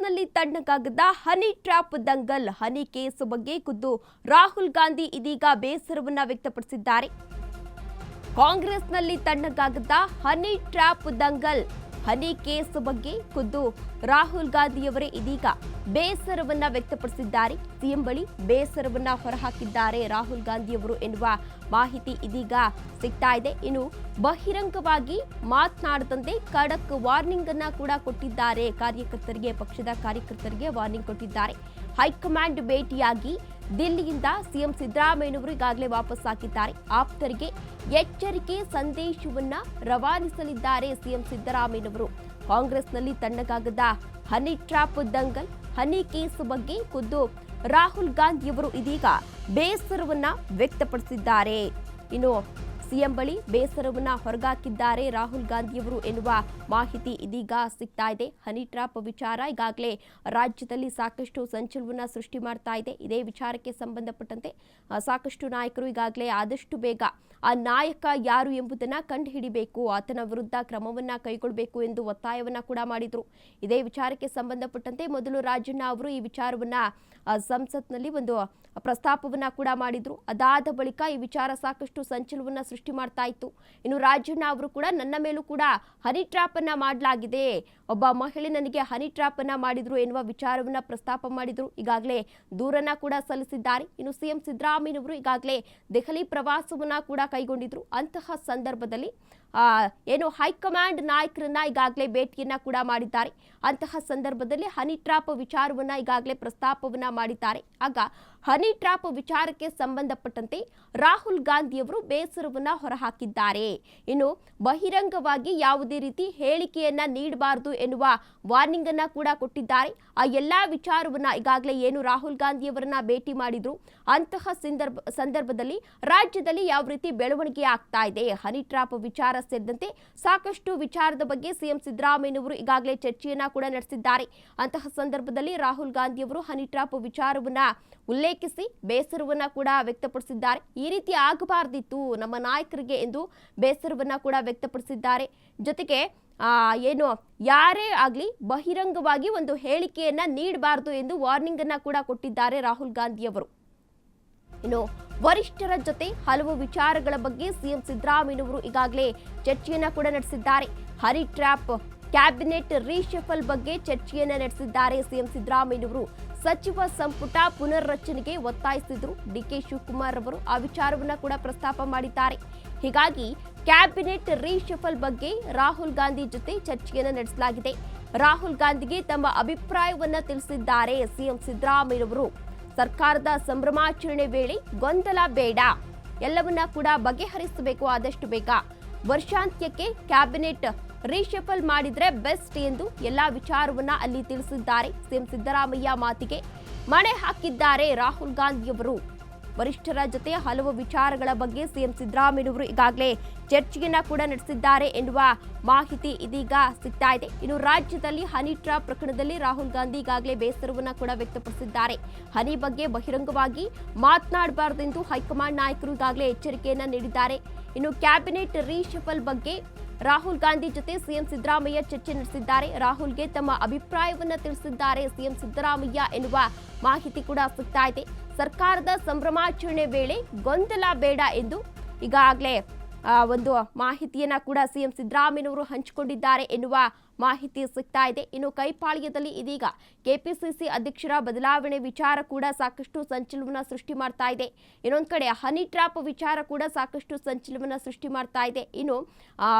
ಕಾಂಗ್ರೆಸ್ನಲ್ಲಿ ತಣ್ಣಗಾಗದ honey trap Dangal. ಹನಿ case ಬಗ್ಗೆ ಖುದ್ದು ರಾಹುಲ್ ಗಾಂಧಿ ಇದೀಗ ಬೇಸರವನ್ನ ವ್ಯಕ್ತಪಡಿಸಿದ್ದಾರೆ. ಕಾಂಗ್ರೆಸ್ನಲ್ಲಿ ತಣ್ಣಗಾಗದ ಹನಿ ಟ್ರ್ಯಾಪ್ ದಂಗಲ್. ಹನಿ ಕೇಸ್ ಬಗ್ಗೆ ಖುದ್ದು ರಾಹುಲ್ ಗಾಂಧಿಯವರೇ ಇದೀಗ ಬೇಸರವನ್ನ ವ್ಯಕ್ತಪಡಿಸಿದ್ದಾರೆ. ಸಿಎಂ ಬಳಿ ಬೇಸರವನ್ನ ಹೊರಹಾಕಿದ್ದಾರೆ ರಾಹುಲ್ ಗಾಂಧಿಯವರು ಎನ್ನುವ ಮಾಹಿತಿ ಇದೀಗ ಸಿಗ್ತಾ ಇದೆ. ಇನ್ನು ಬಹಿರಂಗವಾಗಿ ಮಾತನಾಡದಂತೆ ಖಡಕ್ ವಾರ್ನಿಂಗ್ ಅನ್ನ ಕೂಡ ಕೊಟ್ಟಿದ್ದಾರೆ. ಕಾರ್ಯಕರ್ತರಿಗೆ, ಪಕ್ಷದ ಕಾರ್ಯಕರ್ತರಿಗೆ ವಾರ್ನಿಂಗ್ ಕೊಟ್ಟಿದ್ದಾರೆ. ಹೈಕಮಾಂಡ್ ಭೇಟಿಯಾಗಿ ದಿಲ್ಲಿಯಿಂದ ಸಿಎಂ ಸಿದ್ದರಾಮಯ್ಯನವರು ಈಗಾಗಲೇ ವಾಪಸ್ ಆಗಿದ್ದಾರೆ. ಆಪ್ತರಿಗೆ ಎಚ್ಚರಿಕೆ ಸಂದೇಶವನ್ನ ರವಾನಿಸಲಿದ್ದಾರೆ ಸಿಎಂ ಸಿದ್ದರಾಮಯ್ಯನವರು. ಕಾಂಗ್ರೆಸ್ನಲ್ಲಿ ತಣ್ಣಗಾಗದ ಹನಿ ಟ್ರ್ಯಾಪ್ ದಂಗಲ್, ಹನಿ ಕೇಸ್ ಬಗ್ಗೆ ಖುದ್ದು ರಾಹುಲ್ ಗಾಂಧಿಯವರು ಇದೀಗ ಬೇಸರವನ್ನ ವ್ಯಕ್ತಪಡಿಸಿದ್ದಾರೆ. ಇನ್ನು ಸಿಎಂ ಬಳಿ ಬೇಸರವನ್ನ ಹೊರಗಾಕಿದ್ದಾರೆ ರಾಹುಲ್ ಗಾಂಧಿಯವರು ಎನ್ನುವ ಮಾಹಿತಿ ಇದೀಗ ಸಿಗ್ತಾ ಇದೆ. ಹನಿ ಟ್ರ್ಯಾಪ್ ವಿಚಾರ ಈಗಾಗಲೇ ರಾಜ್ಯದಲ್ಲಿ ಸಾಕಷ್ಟು ಸಂಚಲನ ಸೃಷ್ಟಿ ಮಾಡ್ತಾ ಇದೆ. ಇದೇ ವಿಚಾರಕ್ಕೆ ಸಂಬಂಧಪಟ್ಟಂತೆ ಸಾಕಷ್ಟು ನಾಯಕರು ಈಗಾಗಲೇ ಆದಷ್ಟು ಬೇಗ ಆ ನಾಯಕ ಯಾರು ಎಂಬುದನ್ನ ಕಂಡುಹಿಡಿಬೇಕು, ಆತನ ವಿರುದ್ಧ ಕ್ರಮವನ್ನ ಕೈಗೊಳ್ಳಬೇಕು ಎಂದು ಒತ್ತಾಯವನ್ನ ಕೂಡ ಮಾಡಿದ್ರು. ಇದೇ ವಿಚಾರಕ್ಕೆ ಸಂಬಂಧಪಟ್ಟಂತೆ ಮೊದಲು ರಾಜಣ್ಣ ಅವರು ಈ ವಿಚಾರವನ್ನ ಸಂಸತ್ನಲ್ಲಿ ಒಂದು ಪ್ರಸ್ತಾಪವನ್ನ ಕೂಡ ಮಾಡಿದ್ರು. ಅದಾದ ಬಳಿಕ ಈ ವಿಚಾರ ಸಾಕಷ್ಟು ಸಂಚಲನವನ್ನ ಸೃಷ್ಟಿ ಮಾಡ್ತಾ ಇತ್ತು. ಇನ್ನು ರಾಜಣ್ಣ ಅವರು ಕೂಡ ನನ್ನ ಮೇಲೂ ಕೂಡ ಹನಿ ಟ್ರ್ಯಾಪ್ ಅನ್ನ ಮಾಡಲಾಗಿದೆ, ಒಬ್ಬ ಮಹಿಳೆ ನನಗೆ ಹನಿ ಟ್ರ್ಯಾಪ್ ಅನ್ನ ಮಾಡಿದ್ರು ಎನ್ನುವ ವಿಚಾರವನ್ನ ಪ್ರಸ್ತಾಪ ಮಾಡಿದ್ರು. ಈಗಾಗಲೇ ದೂರನ್ನ ಕೂಡ ಸಲ್ಲಿಸಿದ್ದಾರೆ. ಇನ್ನು ಸಿಎಂ ಸಿದ್ದರಾಮಯ್ಯನವರು ಈಗಾಗಲೇ ದೆಹಲಿ ಪ್ರವಾಸವನ್ನ ಕೂಡ ಕೈಗೊಂಡಿದ್ರು. ಅಂತಹ ಸಂದರ್ಭದಲ್ಲಿ ಏನು ಹೈಕಮಾಂಡ್ ನಾಯಕರನ್ನ ಈಗಾಗಲೇ ಭೇಟಿಯನ್ನ ಕೂಡ ಮಾಡಿದ್ದಾರೆ. ಅಂತಹ ಸಂದರ್ಭದಲ್ಲಿ ಹನಿ ಟ್ರ್ಯಾಪ್ ವಿಚಾರವನ್ನ ಈಗಾಗಲೇ ಪ್ರಸ್ತಾಪವನ್ನ ಮಾಡಿದ್ದಾರೆ. ಆಗ ಹನಿ ಟ್ರ್ಯಾಪ್ ವಿಚಾರಕ್ಕೆ ಸಂಬಂಧಪಟ್ಟಂತೆ ರಾಹುಲ್ ಗಾಂಧಿಯವರು ಬೇಸರವನ್ನ ಹೊರಹಾಕಿದ್ದಾರೆ. ಇನ್ನು ಬಹಿರಂಗವಾಗಿ ಯಾವುದೇ ರೀತಿ ಹೇಳಿಕೆಯನ್ನ ನೀಡಬಾರದು ಎನ್ನುವ ವಾರ್ನಿಂಗ್ ಅನ್ನ ಕೂಡ ಕೊಟ್ಟಿದ್ದಾರೆ. ಆ ಎಲ್ಲಾ ವಿಚಾರವನ್ನ ಈಗಾಗಲೇ ಏನು ರಾಹುಲ್ ಗಾಂಧಿಯವರನ್ನ ಭೇಟಿ ಮಾಡಿದ್ರು ಅಂತಹ ಸಂದರ್ಭದಲ್ಲಿ ರಾಜ್ಯದಲ್ಲಿ ಯಾವ ರೀತಿ ಬೆಳವಣಿಗೆ ಆಗ್ತಾ ಇದೆ, ಹನಿ ಟ್ರ್ಯಾಪ್ ವಿಚಾರ ಸೇರಿದಂತೆ ಸಾಕಷ್ಟು ವಿಚಾರದ ಬಗ್ಗೆ ಸಿಎಂ ಸಿದ್ದರಾಮಯ್ಯನವರು ಈಗಾಗಲೇ ಚರ್ಚೆಯನ್ನ ಕೂಡ ನಡೆಸಿದ್ದಾರೆ. ಅಂತಹ ಸಂದರ್ಭದಲ್ಲಿ ರಾಹುಲ್ ಗಾಂಧಿಯವರು ಹನಿ ಟ್ರ್ಯಾಪ್ ವಿಚಾರವನ್ನ ಉಲ್ಲೇಖಿಸಿ ಬೇಸರವನ್ನ ಕೂಡ ವ್ಯಕ್ತಪಡಿಸಿದ್ದಾರೆ. ಈ ರೀತಿ ಆಗಬಾರ್ದಿತ್ತು ನಮ್ಮ ನಾಯಕರಿಗೆ ಎಂದು ಬೇಸರವನ್ನ ಕೂಡ ವ್ಯಕ್ತಪಡಿಸಿದ್ದಾರೆ. ಜೊತೆಗೆ ಏನು ಯಾರೇ ಆಗಲಿ ಬಹಿರಂಗವಾಗಿ ಒಂದು ಹೇಳಿಕೆಯನ್ನ ನೀಡಬಾರದು ಎಂದು ವಾರ್ನಿಂಗ್ ಅನ್ನ ಕೂಡ ಕೊಟ್ಟಿದ್ದಾರೆ ರಾಹುಲ್ ಗಾಂಧಿಯವರು. ಇನ್ನು ವರಿಷ್ಠರ ಜೊತೆ ಹಲವು ವಿಚಾರಗಳ ಬಗ್ಗೆ ಸಿಎಂ ಸಿದ್ದರಾಮಯ್ಯನವರು ಈಗಾಗಲೇ ಚರ್ಚೆಯನ್ನ ಕೂಡ ನಡೆಸಿದ್ದಾರೆ. ಹನಿ ಟ್ರ್ಯಾಪ್ ಕ್ಯಾಬಿನೆಟ್ ರೀಶಫಲ್ ಬಗ್ಗೆ ಚರ್ಚೆಯನ್ನ ನಡೆಸಿದ್ದಾರೆ ಸಿಎಂ ಸಿದ್ದರಾಮಯ್ಯನವರು. ಸಚಿವ ಸಂಪುಟ ಪುನರ್ರಚನೆಗೆ ಒತ್ತಾಯಿಸಿದ್ರು ಡಿಕೆ ಶಿವಕುಮಾರ್ ಅವರು. ಆ ವಿಚಾರವನ್ನ ಕೂಡ ಪ್ರಸ್ತಾಪ ಮಾಡಿದ್ದಾರೆ. ಹೀಗಾಗಿ ಕ್ಯಾಬಿನೆಟ್ ರೀಶಫಲ್ ಬಗ್ಗೆ ರಾಹುಲ್ ಗಾಂಧಿ ಜೊತೆ ಚರ್ಚೆಯನ್ನ ನಡೆಸಲಾಗಿದೆ. ರಾಹುಲ್ ಗಾಂಧಿಗೆ ತಮ್ಮ ಅಭಿಪ್ರಾಯವನ್ನ ತಿಳಿಸಿದ್ದಾರೆ ಸಿಎಂ ಸಿದ್ದರಾಮಯ್ಯನವರು. ಸರ್ಕಾರದ ಸಂಭ್ರಮಾಚರಣೆ ವೇಳೆ ಗೊಂದಲ ಬೇಡ, ಎಲ್ಲವನ್ನ ಕೂಡ ಬಗೆಹರಿಸಬೇಕು ಆದಷ್ಟು ಬೇಗ. ವರ್ಷಾಂತ್ಯಕ್ಕೆ ಕ್ಯಾಬಿನೆಟ್ ರೀಶಫಲ್ ಮಾಡಿದ್ರೆ ಬೆಸ್ಟ್ ಎಂದು ಎಲ್ಲಾ ವಿಚಾರವನ್ನ ಅಲ್ಲಿ ತಿಳಿಸಿದ್ದಾರೆ. ಸಿಎಂ ಸಿದ್ದರಾಮಯ್ಯ ಮಾತಿಗೆ ಮಣೆ ಹಾಕಿದ್ದಾರೆ ರಾಹುಲ್ ಗಾಂಧಿಯವರು. ವರಿಷ್ಠರ ಜೊತೆ ಹಲವು ವಿಚಾರಗಳ ಬಗ್ಗೆ ಸಿಎಂ ಸಿದ್ದರಾಮಯ್ಯನವರು ಈಗಾಗಲೇ ಚರ್ಚೆಯನ್ನ ಕೂಡ ನಡೆಸಿದ್ದಾರೆ ಎನ್ನುವ ಮಾಹಿತಿ ಇದೀಗ ಸಿಗ್ತಾ ಇದೆ. ಇನ್ನು ರಾಜ್ಯದಲ್ಲಿ ಹನಿ ಟ್ರ್ಯಾಪ್ ಪ್ರಕರಣದಲ್ಲಿ ರಾಹುಲ್ ಗಾಂಧಿ ಈಗಾಗಲೇ ಬೇಸರವನ್ನ ಕೂಡ ವ್ಯಕ್ತಪಡಿಸಿದ್ದಾರೆ. ಹನಿ ಬಗ್ಗೆ ಬಹಿರಂಗವಾಗಿ ಮಾತನಾಡಬಾರದೆಂದು ಹೈಕಮಾಂಡ್ ನಾಯಕರು ಈಗಾಗಲೇ ಎಚ್ಚರಿಕೆಯನ್ನ ನೀಡಿದ್ದಾರೆ. ಇನ್ನು ಕ್ಯಾಬಿನೆಟ್ ರೀಶಫಲ್ ಬಗ್ಗೆ ರಾಹುಲ್ ಗಾಂಧಿ ಜೊತೆ ಸಿಎಂ ಸಿದ್ದರಾಮಯ್ಯ ಚರ್ಚೆ ನಡೆಸಿದ್ದಾರೆ. ರಾಹುಲ್ಗೆ ತಮ್ಮ ಅಭಿಪ್ರಾಯವನ್ನ ತಿಳಿಸಿದ್ದಾರೆ ಸಿಎಂ ಸಿದ್ದರಾಮಯ್ಯ ಎನ್ನುವ ಮಾಹಿತಿ ಕೂಡ ಸಿಗ್ತಾ ಇದೆ. ಸರ್ಕಾರದ ಸಂಭ್ರಮಾಚರಣೆ ವೇಳೆ ಗೊಂದಲ ಬೇಡ ಎಂದು ಈಗಾಗಲೇ ಒಂದು ಮಾಹಿತಿಯನ್ನ ಕೂಡ ಸಿಎಂ ಸಿದ್ದರಾಮಯ್ಯನವರು ಹಂಚಿಕೊಂಡಿದ್ದಾರೆ ಎನ್ನುವ ಮಾಹಿತಿ ಸಿಗ್ತಾ ಇದೆ. ಇನ್ನು ಕೈಪಾಳ್ಯದಲ್ಲಿ ಇದೀಗ ಕೆಪಿಸಿಸಿ ಅಧ್ಯಕ್ಷರ ಬದಲಾವಣೆ ವಿಚಾರ ಕೂಡ ಸಾಕಷ್ಟು ಸಂಚಲನ ಸೃಷ್ಟಿ ಮಾಡ್ತಾ ಇದೆ. ಇನ್ನೊಂದು ಕಡೆ ಹನಿ ಟ್ರ್ಯಾಪ್ ವಿಚಾರ ಕೂಡ ಸಾಕಷ್ಟು ಸಂಚಲನ ಸೃಷ್ಟಿ ಮಾಡ್ತಾ ಇದೆ. ಇನ್ನು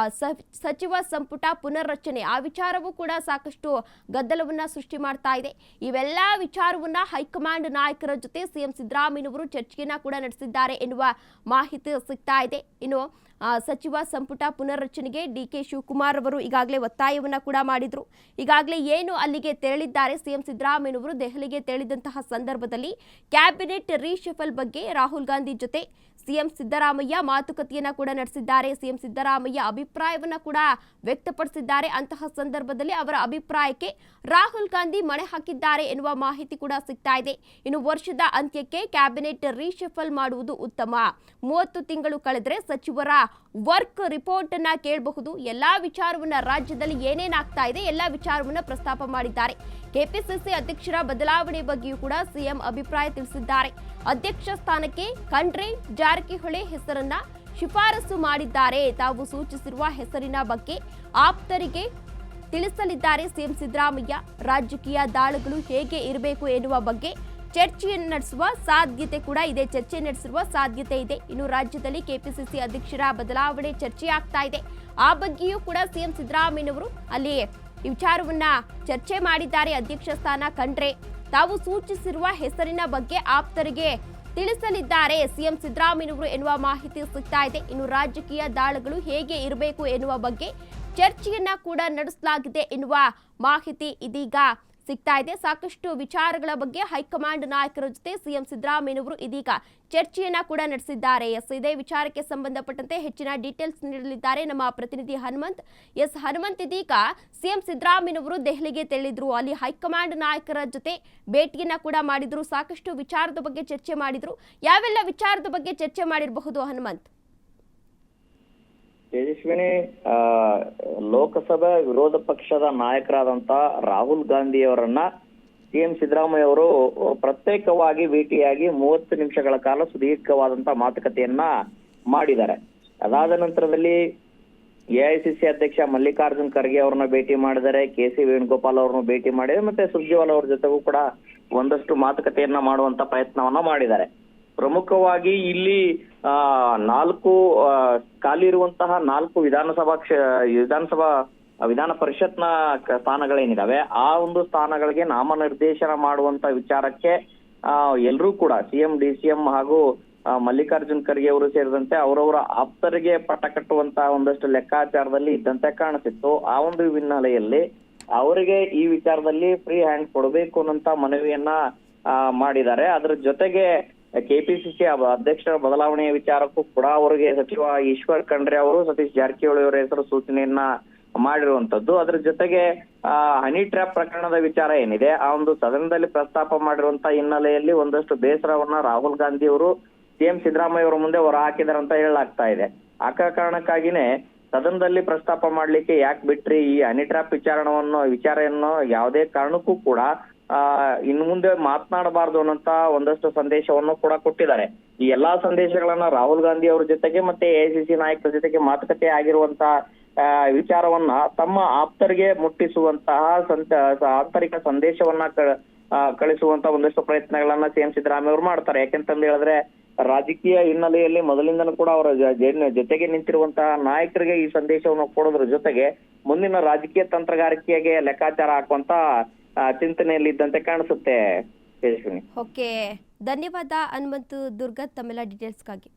ಸಚಿವ ಸಂಪುಟ ಪುನರ್ರಚನೆ ಆ ವಿಚಾರವೂ ಕೂಡ ಸಾಕಷ್ಟು ಗದ್ದಲವನ್ನ ಸೃಷ್ಟಿ ಮಾಡ್ತಾ ಇದೆ. ಇವೆಲ್ಲ ವಿಚಾರವನ್ನ ಹೈಕಮಾಂಡ್ ನಾಯಕರ ಜೊತೆ ಸಿಎಂ ಸಿದ್ದರಾಮಯ್ಯನವರು ಚರ್ಚೆಯನ್ನ ಕೂಡ ನಡೆಸಿದ್ದಾರೆ ಎನ್ನುವ ಮಾಹಿತಿ ಸಿಗ್ತಾ ಇದೆ. ಇನ್ನು ಸಚಿವ ಸಂಪುಟ ಪುನರ್ರಚನೆಗೆ ಡಿಕೆ ಶಿವಕುಮಾರ್ ಅವರು ಈಗಾಗಲೇ ಒತ್ತಾಯವನ್ನ ಕೂಡ ಮಾಡಿದ್ರು. ಈಗಾಗಲೇ ಏನು ಅಲ್ಲಿಗೆ ತೆರಳಿದ್ದಾರೆ ಸಿಎಂ ಸಿದ್ದರಾಮಯ್ಯನವರು ದೆಹಲಿಗೆ ತೆರಳಿದಂತಹ ಸಂದರ್ಭದಲ್ಲಿ ಕ್ಯಾಬಿನೆಟ್ ರೀಶಫಲ್ ಬಗ್ಗೆ ರಾಹುಲ್ ಗಾಂಧಿ ಜೊತೆ ಸಿಎಂ ಸಿದ್ದರಾಮಯ್ಯ ಮಾತುಕತೆಯನ್ನ ಕೂಡ ನಡೆಸಿದ್ದಾರೆ. ಸಿಎಂ ಸಿದ್ದರಾಮಯ್ಯ ಅಭಿಪ್ರಾಯವನ್ನ ಕೂಡ ವ್ಯಕ್ತಪಡಿಸಿದ್ದಾರೆ. ಅಂತಹ ಸಂದರ್ಭದಲ್ಲಿ ಅವರ ಅಭಿಪ್ರಾಯಕ್ಕೆ ರಾಹುಲ್ ಗಾಂಧಿ ಮಣೆ ಹಾಕಿದ್ದಾರೆ ಎನ್ನುವ ಮಾಹಿತಿ ಕೂಡ ಸಿಗ್ತಾ ಇದೆ. ಇನ್ನು ವರ್ಷದ ಅಂತ್ಯಕ್ಕೆ ಕ್ಯಾಬಿನೆಟ್ ರೀಶಫಲ್ ಮಾಡುವುದು ಉತ್ತಮ. 30 ತಿಂಗಳು ಕಳೆದ್ರೆ ಸಚಿವರ ವರ್ಕ್ ರಿಪೋರ್ಟ್ ಅನ್ನ ಕೇಳಬಹುದು. ಎಲ್ಲಾ ವಿಚಾರವನ್ನ ರಾಜ್ಯದಲ್ಲಿ ಏನೇನಾಗ್ತಾ ಇದೆ ಎಲ್ಲಾ ವಿಚಾರವನ್ನ ಪ್ರಸ್ತಾಪ ಮಾಡಿದ್ದಾರೆ. ಕೆಪಿಸಿಸಿ ಅಧ್ಯಕ್ಷರ ಬದಲಾವಣೆ ಬಗ್ಗೆಯೂ ಕೂಡ ಸಿಎಂ ಅಭಿಪ್ರಾಯ ತಿಳಿಸಿದ್ದಾರೆ. ಅಧ್ಯಕ್ಷ ಸ್ಥಾನಕ್ಕೆ ಖಂಡ್ರೆ ಜಾರಕಿಹೊಳಿ ಹೆಸರನ್ನ ಶಿಫಾರಸು ಮಾಡಿದ್ದಾರೆ. ತಾವು ಸೂಚಿಸಿರುವ ಹೆಸರಿನ ಬಗ್ಗೆ ಆಪ್ತರಿಗೆ ತಿಳಿಸಲಿದ್ದಾರೆ ಸಿಎಂ ಸಿದ್ದರಾಮಯ್ಯ. ರಾಜಕೀಯ ದಾಳಗಳು ಹೇಗೆ ಇರಬೇಕು ಎನ್ನುವ ಬಗ್ಗೆ ಚರ್ಚೆಯನ್ನು ನಡೆಸುವ ಸಾಧ್ಯತೆ ಕೂಡ ಇದೆ. ಚರ್ಚೆ ನಡೆಸಿರುವ ಸಾಧ್ಯತೆ ಇದೆ. ಇನ್ನು ರಾಜ್ಯದಲ್ಲಿ ಕೆಪಿಸಿಸಿ ಅಧ್ಯಕ್ಷರ ಬದಲಾವಣೆ ಚರ್ಚೆ ಆಗ್ತಾ ಇದೆ. ಆ ಬಗ್ಗೆಯೂ ಕೂಡ ಸಿಎಂ ಸಿದ್ದರಾಮಯ್ಯನವರು ಅಲ್ಲಿ ಈ ವಿಚಾರವನ್ನ ಚರ್ಚೆ ಮಾಡಿದ್ದಾರೆ. ಅಧ್ಯಕ್ಷ ಸ್ಥಾನ ಖಂಡ್ರೆ ತಾವು ಸೂಚಿಸಿರುವ ಹೆಸರಿನ ಬಗ್ಗೆ ಆಪ್ತರಿಗೆ ತಿಳಿಸಲಿದ್ದಾರೆ ಸಿಎಂ ಸಿದ್ದರಾಮಯ್ಯನವರು ಎನ್ನುವ ಮಾಹಿತಿ ಸಿಗ್ತಾ ಇದೆ. ಇನ್ನು ರಾಜಕೀಯ ದಾಳಗಳು ಹೇಗೆ ಇರಬೇಕು ಎನ್ನುವ ಬಗ್ಗೆ ಚರ್ಚೆಯನ್ನ ಕೂಡ ನಡೆಸಲಾಗಿದೆ ಎನ್ನುವ ಮಾಹಿತಿ ಇದೀಗ ಸಿಗ್ತಾ ಇದೆ. ಸಾಕಷ್ಟು ವಿಚಾರಗಳ ಬಗ್ಗೆ ಹೈಕಮಾಂಡ್ ನಾಯಕರ ಜೊತೆ ಸಿಎಂ ಸಿದ್ದರಾಮಯ್ಯನವರು ಇದೀಗ ಚರ್ಚೆಯನ್ನ ಕೂಡ ನಡೆಸಿದ್ದಾರೆ. ಇದೇ ವಿಚಾರಕ್ಕೆ ಸಂಬಂಧಪಟ್ಟಂತೆ ಹೆಚ್ಚಿನ ಡೀಟೇಲ್ಸ್ ನೀಡಲಿದ್ದಾರೆ ನಮ್ಮ ಪ್ರತಿನಿಧಿ ಹನುಮಂತ್. ಹನುಮಂತ್, ಇದೀಗ ಸಿಎಂ ಸಿದ್ದರಾಮಯ್ಯನವರು ದೆಹಲಿಗೆ ತೆರಳಿದ್ರು. ಅಲ್ಲಿ ಹೈಕಮಾಂಡ್ ನಾಯಕರ ಜೊತೆ ಭೇಟಿಯನ್ನ ಕೂಡ ಮಾಡಿದ್ರು. ಸಾಕಷ್ಟು ವಿಚಾರದ ಬಗ್ಗೆ ಚರ್ಚೆ ಮಾಡಿದ್ರು. ಯಾವೆಲ್ಲ ವಿಚಾರದ ಬಗ್ಗೆ ಚರ್ಚೆ ಮಾಡಿರಬಹುದು ಹನುಮಂತ್? ತೇಜಸ್ವಿನಿ, ಲೋಕಸಭಾ ವಿರೋಧ ಪಕ್ಷದ ನಾಯಕರಾದಂತ ರಾಹುಲ್ ಗಾಂಧಿ ಅವರನ್ನ ಸಿಎಂ ಸಿದ್ದರಾಮಯ್ಯ ಅವರು ಪ್ರತ್ಯೇಕವಾಗಿ ಭೇಟಿಯಾಗಿ 30 ನಿಮಿಷಗಳ ಕಾಲ ಸುದೀರ್ಘವಾದಂತ ಮಾತುಕತೆಯನ್ನ ಮಾಡಿದ್ದಾರೆ. ಅದಾದ ನಂತರದಲ್ಲಿ ಎಐಸಿಸಿ ಅಧ್ಯಕ್ಷ ಮಲ್ಲಿಕಾರ್ಜುನ್ ಖರ್ಗೆ ಅವರನ್ನ ಭೇಟಿ ಮಾಡಿದ್ದಾರೆ. ಕೆ.ಸಿ. ವೇಣುಗೋಪಾಲ್ ಅವರನ್ನು ಭೇಟಿ ಮಾಡಿದ್ದಾರೆ. ಮತ್ತೆ ಸುರ್ಜೇವಾಲಾ ಅವರ ಜೊತೆಗೂ ಕೂಡ ಒಂದಷ್ಟು ಮಾತುಕತೆಯನ್ನ ಮಾಡುವಂತ ಪ್ರಯತ್ನವನ್ನ ಮಾಡಿದ್ದಾರೆ. ಪ್ರಮುಖವಾಗಿ ಇಲ್ಲಿ 4 ಖಾಲಿ ಇರುವಂತಹ 4 ವಿಧಾನ ಪರಿಷತ್ನ ಸ್ಥಾನಗಳೇನಿದಾವೆ ಆ ಒಂದು ಸ್ಥಾನಗಳಿಗೆ ನಾಮನಿರ್ದೇಶನ ಮಾಡುವಂತ ವಿಚಾರಕ್ಕೆ ಎಲ್ಲರೂ ಕೂಡ ಸಿಎಂ, ಡಿಸಿಎಂ ಹಾಗೂ ಮಲ್ಲಿಕಾರ್ಜುನ್ ಖರ್ಗೆ ಅವರು ಸೇರಿದಂತೆ ಅವರವರ ಆಪ್ತರಿಗೆ ಪಟ್ಟ ಕಟ್ಟುವಂತ ಒಂದಷ್ಟು ಲೆಕ್ಕಾಚಾರದಲ್ಲಿ ಇದ್ದಂತೆ ಕಾಣಿಸಿತ್ತು. ಆ ಒಂದು ಹಿನ್ನೆಲೆಯಲ್ಲಿ ಅವರಿಗೆ ಈ ವಿಚಾರದಲ್ಲಿ ಫ್ರೀ ಹ್ಯಾಂಡ್ ಕೊಡಬೇಕು ಅನ್ನೋಂತ ಮನವಿಯನ್ನ ಮಾಡಿದ್ದಾರೆ. ಅದ್ರ ಜೊತೆಗೆ ಕೆಪಿಸಿಸಿ ಅಧ್ಯಕ್ಷರ ಬದಲಾವಣೆಯ ವಿಚಾರಕ್ಕೂ ಕೂಡ ಅವರಿಗೆ ಸಚಿವ ಈಶ್ವರ್ ಖಂಡ್ರೆ ಅವರು ಸತೀಶ್ ಜಾರಕಿಹೊಳಿ ಅವರ ಹೆಸರು ಸೂಚನೆಯನ್ನ ಮಾಡಿರುವಂತದ್ದು. ಅದ್ರ ಜೊತೆಗೆ ಹನಿ ಟ್ರ್ಯಾಪ್ ಪ್ರಕರಣದ ವಿಚಾರ ಏನಿದೆ ಆ ಒಂದು ಸದನದಲ್ಲಿ ಪ್ರಸ್ತಾಪ ಮಾಡಿರುವಂತ ಹಿನ್ನೆಲೆಯಲ್ಲಿ ಒಂದಷ್ಟು ಬೇಸರವನ್ನ ರಾಹುಲ್ ಗಾಂಧಿ ಅವರು ಸಿಎಂ ಸಿದ್ದರಾಮಯ್ಯ ಅವರ ಮುಂದೆ ಹೊರ ಹಾಕಿದಾರೆ ಅಂತ ಹೇಳಲಾಗ್ತಾ ಇದೆ. ಆ ಕಾರಣಕ್ಕಾಗಿನೇ ಸದನದಲ್ಲಿ ಪ್ರಸ್ತಾಪ ಮಾಡ್ಲಿಕ್ಕೆ ಯಾಕೆ ಬಿಟ್ರಿ, ಈ ಹನಿ ಟ್ರ್ಯಾಪ್ ವಿಚಾರವನ್ನು ಯಾವುದೇ ಕಾರಣಕ್ಕೂ ಕೂಡ ಇನ್ನು ಮುಂದೆ ಮಾತನಾಡಬಾರ್ದು ಅನ್ನೋಂತ ಒಂದಷ್ಟು ಸಂದೇಶವನ್ನು ಕೂಡ ಕೊಟ್ಟಿದ್ದಾರೆ. ಈ ಎಲ್ಲಾ ಸಂದೇಶಗಳನ್ನ ರಾಹುಲ್ ಗಾಂಧಿ ಅವರ ಜೊತೆಗೆ ಮತ್ತೆ ಎಐಸಿಸಿ ನಾಯಕರ ಜೊತೆಗೆ ಮಾತುಕತೆ ಆಗಿರುವಂತ ವಿಚಾರವನ್ನ ತಮ್ಮ ಆಪ್ತರಿಗೆ ಮುಟ್ಟಿಸುವಂತಹ ಆಂತರಿಕ ಸಂದೇಶವನ್ನ ಕಳಿಸುವಂತ ಒಂದಷ್ಟು ಪ್ರಯತ್ನಗಳನ್ನ ಸಿಎಂ ಸಿದ್ದರಾಮಯ್ಯ ಅವರು ಮಾಡ್ತಾರೆ. ಯಾಕೆಂತಂದು ಹೇಳಿದ್ರೆ ರಾಜಕೀಯ ಹಿನ್ನೆಲೆಯಲ್ಲಿ ಮೊದಲಿಂದನೂ ಕೂಡ ಅವರ ಜೊತೆಗೆ ನಿಂತಿರುವಂತಹ ನಾಯಕರಿಗೆ ಈ ಸಂದೇಶವನ್ನು ಕೊಡೋದ್ರ ಜೊತೆಗೆ ಮುಂದಿನ ರಾಜಕೀಯ ತಂತ್ರಗಾರಿಕೆಗೆ ಲೆಕ್ಕಾಚಾರ ಹಾಕುವಂತ ಚಿಂತನೆಯಲ್ಲಿ ಇದ್ದಂತೆ ಕಾಣಿಸುತ್ತೆ. ಓಕೆ, ಧನ್ಯವಾದ ಹನುಮಂತ್ ದುರ್ಗತ್ ತಮ್ಮೆಲ್ಲ ಡೀಟೇಲ್ಸ್ಗಾಗಿ.